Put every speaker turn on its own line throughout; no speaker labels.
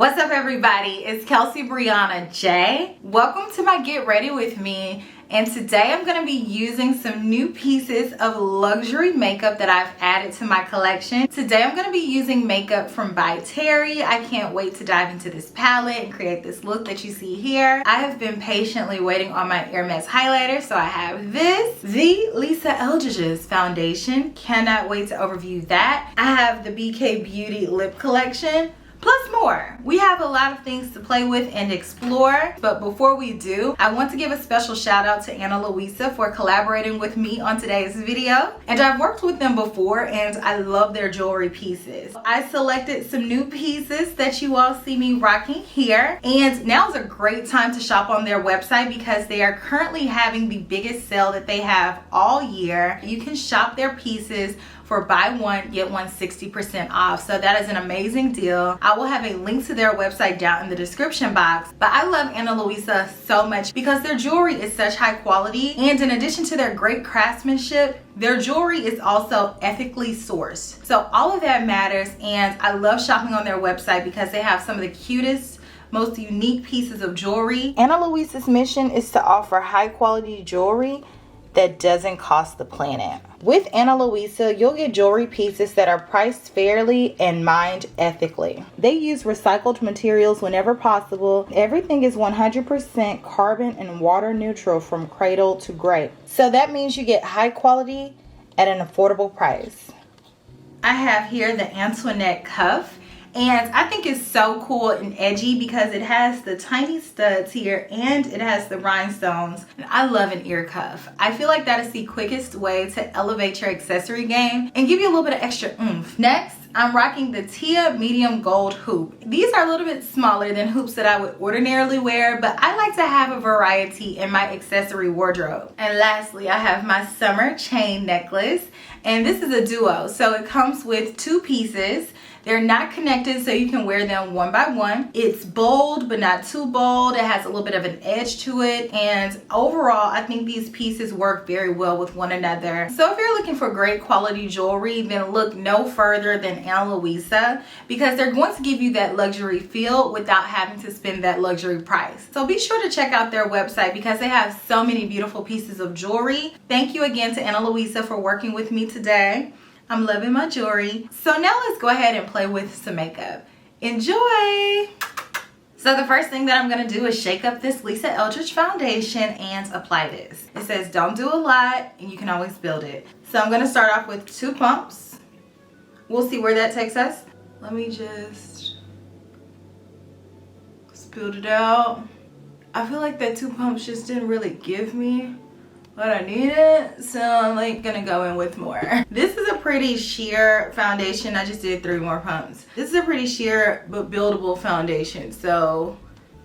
What's up everybody, it's Kelsee Briana J. Welcome to my Get Ready With Me, and today I'm going to be using some new pieces of luxury makeup that I've added to my collection. Today I'm going to be using makeup from v.i.p. I can't wait to dive into this palette and create this look that you see here. I have been patiently waiting on my Hermes highlighter, so I have this, the Luisa foundation. Cannot wait to overview that. I have the BK Beauty lip collection, plus more. We have a lot of things to play with and explore, but before we do, I want to give a special shout out to Luisa for collaborating with me on today's video. And I've worked with them before and I love their jewelry pieces. I selected some new pieces that you all see me rocking here, and now is a great time to shop on their website because they are currently having the biggest sale that they have all year. You can shop their pieces for buy one, get one 60% off. So that is an amazing deal. I will have a link to their website down in the description box. But I love Luisa so much because their jewelry is such high quality. And in addition to their great craftsmanship, their jewelry is also ethically sourced. So all of that matters, and I love shopping on their website because they have some of the cutest, most unique pieces of jewelry. Luisa's mission is to offer high quality jewelry that doesn't cost the planet. With Luisa, you'll get jewelry pieces that are priced fairly and mined ethically. They use recycled materials whenever possible. Everything is 100% carbon and water neutral from cradle to grave. So that means you get high quality at an affordable price. I have here the Antoinette cuff. And I think it's so cool and edgy because it has the tiny studs here and it has the rhinestones. And I love an ear cuff. I feel like that is the quickest way to elevate your accessory game and give you a little bit of extra oomph. Next, I'm rocking the Tia medium gold hoop. These are a little bit smaller than hoops that I would ordinarily wear, but I like to have a variety in my accessory wardrobe. And lastly, I have my summer chain necklace, and this is a duo. So it comes with two pieces. They're not connected, so you can wear them one by one. It's bold, but not too bold. It has a little bit of an edge to it. And overall, I think these pieces work very well with one another. So if you're looking for great quality jewelry, then look no further than Luisa because they're going to give you that luxury feel without having to spend that luxury price. So be sure to check out their website because they have so many beautiful pieces of jewelry. Thank you again to Luisa for working with me today. I'm loving my jewelry. So now let's go ahead and play with some makeup. Enjoy! So the first thing that I'm gonna do is shake up this Lisa foundation and apply this. It says don't do a lot and you can always build it. So I'm gonna start off with 2 pumps. We'll see where that takes us. Let me just build it out. I feel like that 2 pumps just didn't really give me what I needed, so I'm like gonna go in with more. This is a pretty sheer foundation. I just did 3 more pumps. This is a pretty sheer but buildable foundation, so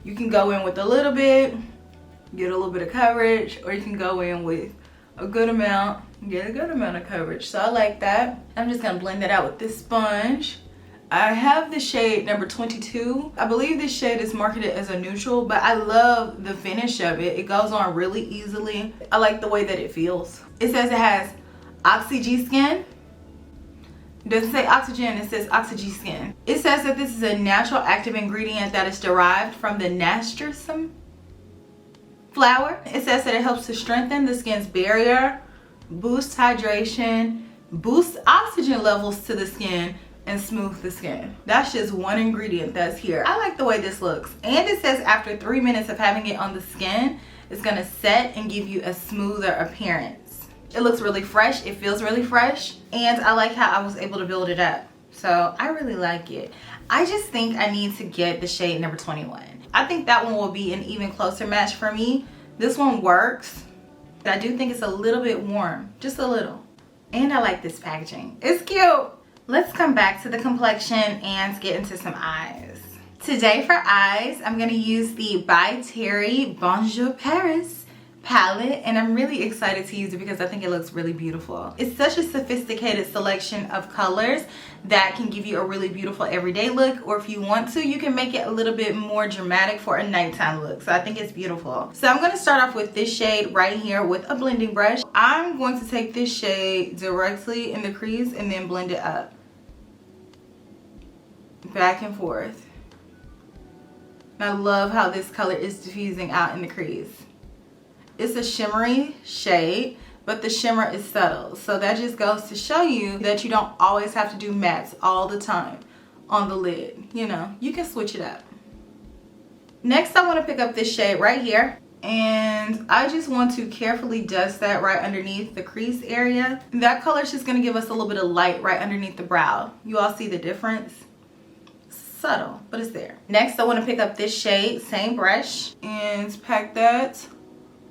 you can go in with a little bit, get a little bit of coverage, or you can go in with a good amount, get a good amount of coverage. So I like that. I'm just gonna blend it out with this sponge. I have the shade number 22. I believe this shade is marketed as a neutral, but I love the finish of it. It goes on really easily. I like the way that it feels. It says it has Oxy Skin. It doesn't say oxygen, it says Oxy Skin. It says that this is a natural active ingredient that is derived from the nasturtium flower. It says that it helps to strengthen the skin's barrier, boost hydration, boost oxygen levels to the skin, and smooth the skin. That's just one ingredient that's here. I like the way this looks. And it says after 3 minutes of having it on the skin, it's gonna set and give you a smoother appearance. It looks really fresh, it feels really fresh, and I like how I was able to build it up. So I really like it. I just think I need to get the shade number 21. I think that one will be an even closer match for me. This one works, but I do think it's a little bit warm, just a little. And I like this packaging, it's cute. Let's come back to the complexion and get into some eyes. Today for eyes, I'm gonna use the by Terry Bonjour Paris palette, and I'm really excited to use it because I think it looks really beautiful. It's such a sophisticated selection of colors that can give you a really beautiful everyday look, or if you want to, you can make it a little bit more dramatic for a nighttime look. So I think it's beautiful. So I'm gonna start off with this shade right here with a blending brush. I'm going to take this shade directly in the crease and then blend it up. Back and forth. And I love how this color is diffusing out in the crease. It's a shimmery shade, but the shimmer is subtle. So that just goes to show you that you don't always have to do mattes all the time on the lid. You know, you can switch it up. Next, I want to pick up this shade right here. And I just want to carefully dust that right underneath the crease area. That color is just going to give us a little bit of light right underneath the brow. You all see the difference? Subtle, but it's there. Next, I want to pick up this shade, same brush, and pack that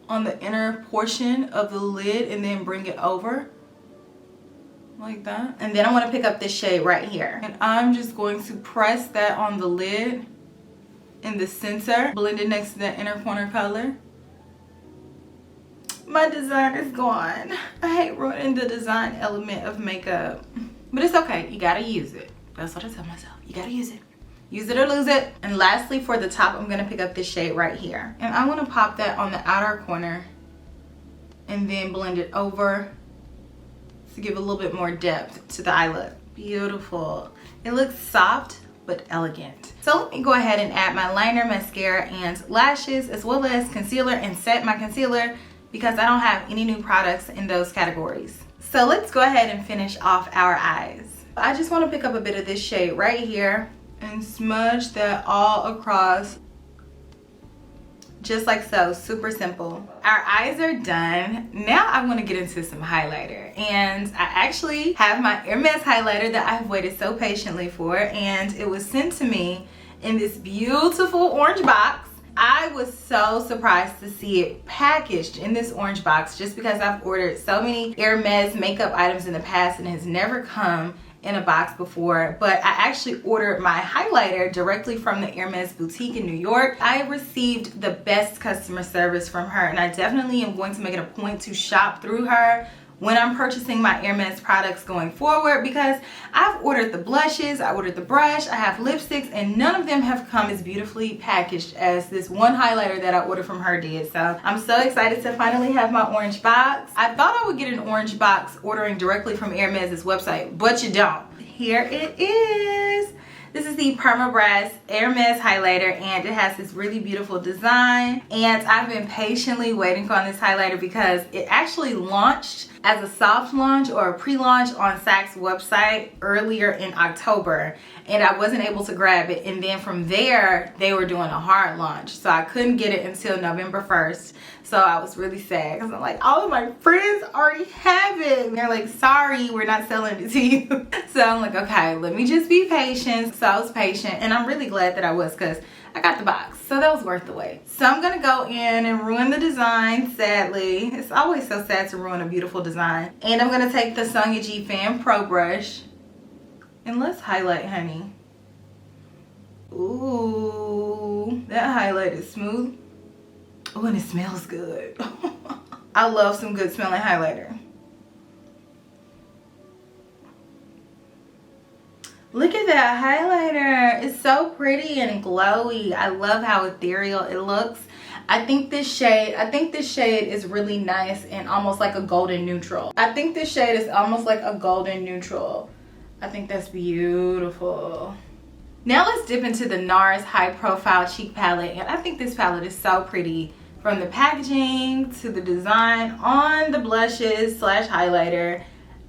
on the inner portion of the lid and then bring it over like that. And then I want to pick up this shade right here. And I'm just going to press that on the lid in the center, blend it next to that inner corner color. My design is gone. I hate ruining the design element of makeup, but it's okay. You gotta use it. That's what I tell myself. You gotta use it. Use it or lose it. And lastly, for the top, I'm gonna pick up this shade right here. And I wanna pop that on the outer corner and then blend it over to give a little bit more depth to the eye look. Beautiful. It looks soft but elegant. So let me go ahead and add my liner, mascara, and lashes, as well as concealer, and set my concealer because I don't have any new products in those categories. So let's go ahead and finish off our eyes. I just want to pick up a bit of this shade right here and smudge that all across, just like so. Super simple. Our eyes are done. Now I want to get into some highlighter, and I actually have my Hermes highlighter that I've waited so patiently for, and it was sent to me in this beautiful orange box. I was so surprised to see it packaged in this orange box, just because I've ordered so many Hermes makeup items in the past and it has never come in a box before. But I actually ordered my highlighter directly from the Hermes boutique in New York. I received the best customer service from her, and I definitely am going to make it a point to shop through her when I'm purchasing my Hermes products going forward, because I've ordered the blushes, I ordered the brush, I have lipsticks, and none of them have come as beautifully packaged as this one highlighter that I ordered from her did. So I'm so excited to finally have my orange box. I thought I would get an orange box ordering directly from Hermes' website, but you don't. Here it is. This is the Permabrass Hermes highlighter, and it has this really beautiful design. And I've been patiently waiting on this highlighter because it actually launched as a soft launch or a pre-launch on Saks website earlier in October, and I wasn't able to grab it. And then from there, they were doing a hard launch, so I couldn't get it until November 1st. So I was really sad because I'm like, all of my friends already have it. And they're like, sorry, we're not selling it to you. So I'm like, okay, let me just be patient. So I was patient, and I'm really glad that I was, because I got the box, so that was worth the wait. So I'm gonna go in and ruin the design, sadly. It's always so sad to ruin a beautiful design. And I'm gonna take the Sonia G Fan Pro Brush, and let's highlight, honey. Ooh, that highlight is smooth. Oh, and it smells good. I love some good smelling highlighter. Look at that highlighter. It's so pretty and glowy. I love how ethereal it looks. I think this shade is really nice and almost like a golden neutral. I think this shade is almost like a golden neutral. I think that's beautiful. Now let's dip into the NARS High Profile Cheek Palette, and I think this palette is so pretty. From the packaging to the design on the blushes slash highlighter,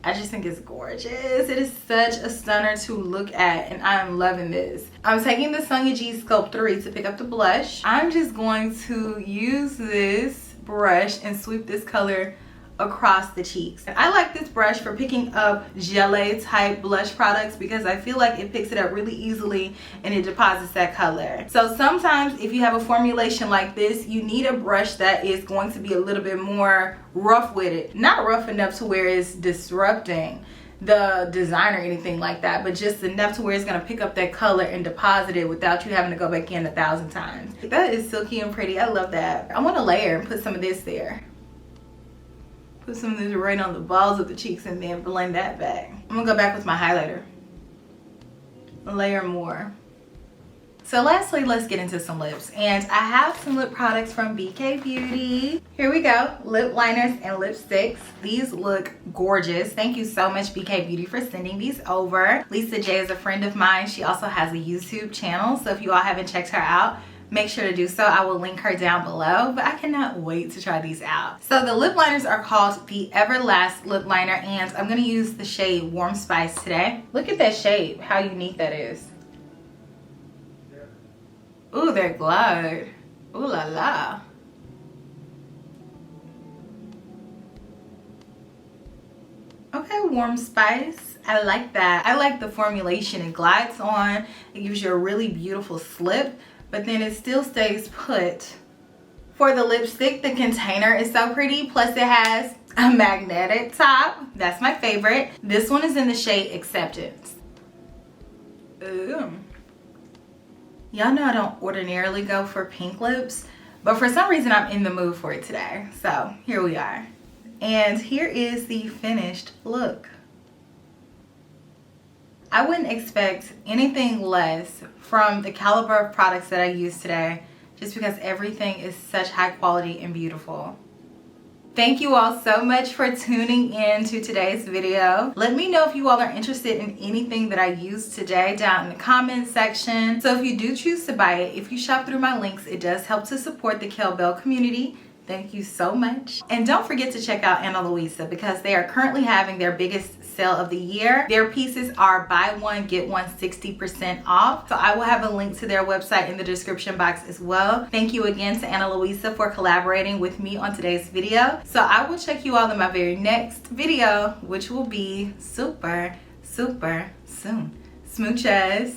I just think it's gorgeous. It is such a stunner to look at, and I'm loving this. I'm taking the Sonia G Sculpt 3 to pick up the blush. I'm just going to use this brush and sweep this color across the cheeks. I like this brush for picking up gelée type blush products because I feel like it picks it up really easily and it deposits that color. So sometimes if you have a formulation like this, you need a brush that is going to be a little bit more rough with it. Not rough enough to where it's disrupting the design or anything like that, but just enough to where it's going to pick up that color and deposit it without you having to go back in 1,000 times. That is silky and pretty. I love that. I want to layer and put some of this there. Put some of this right on the balls of the cheeks and then blend that back. I'm gonna go back with my highlighter. Layer more. So lastly, let's get into some lips. And I have some lip products from BK Beauty. Here we go, lip liners and lipsticks. These look gorgeous. Thank you so much, BK Beauty, for sending these over. Lisa J is a friend of mine. She also has a YouTube channel. So if you all haven't checked her out, make sure to do so. I will link her down below, but I cannot wait to try these out. So the lip liners are called the Everlast lip liner, and I'm gonna use the shade Warm Spice today. Look at that shade, how unique that is. Ooh, they're glowed. Ooh la la. Okay, Warm Spice. I like that. I like the formulation. It glides on. It gives you a really beautiful slip, but then it still stays put. For the lipstick, the container is so pretty. Plus it has a magnetic top. That's my favorite. This one is in the shade Acceptance. Ooh. Y'all know I don't ordinarily go for pink lips, but for some reason I'm in the mood for it today. So here we are. And here is the finished look. I wouldn't expect anything less from the caliber of products that I use today, just because everything is such high quality and beautiful. Thank you all so much for tuning in to today's video. Let me know if you all are interested in anything that I used today down in the comments section. So if you do choose to buy it, if you shop through my links, it does help to support the Kel Belle community. Thank you so much. And don't forget to check out Ana Luisa, because they are currently having their biggest sale of the year. Their pieces are buy one, get one 60% off. So I will have a link to their website in the description box as well. Thank you again to Ana Luisa for collaborating with me on today's video. So I will check you all in my very next video, which will be super, super soon. Smooches.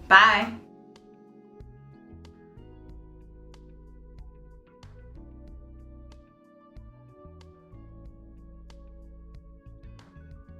Bye.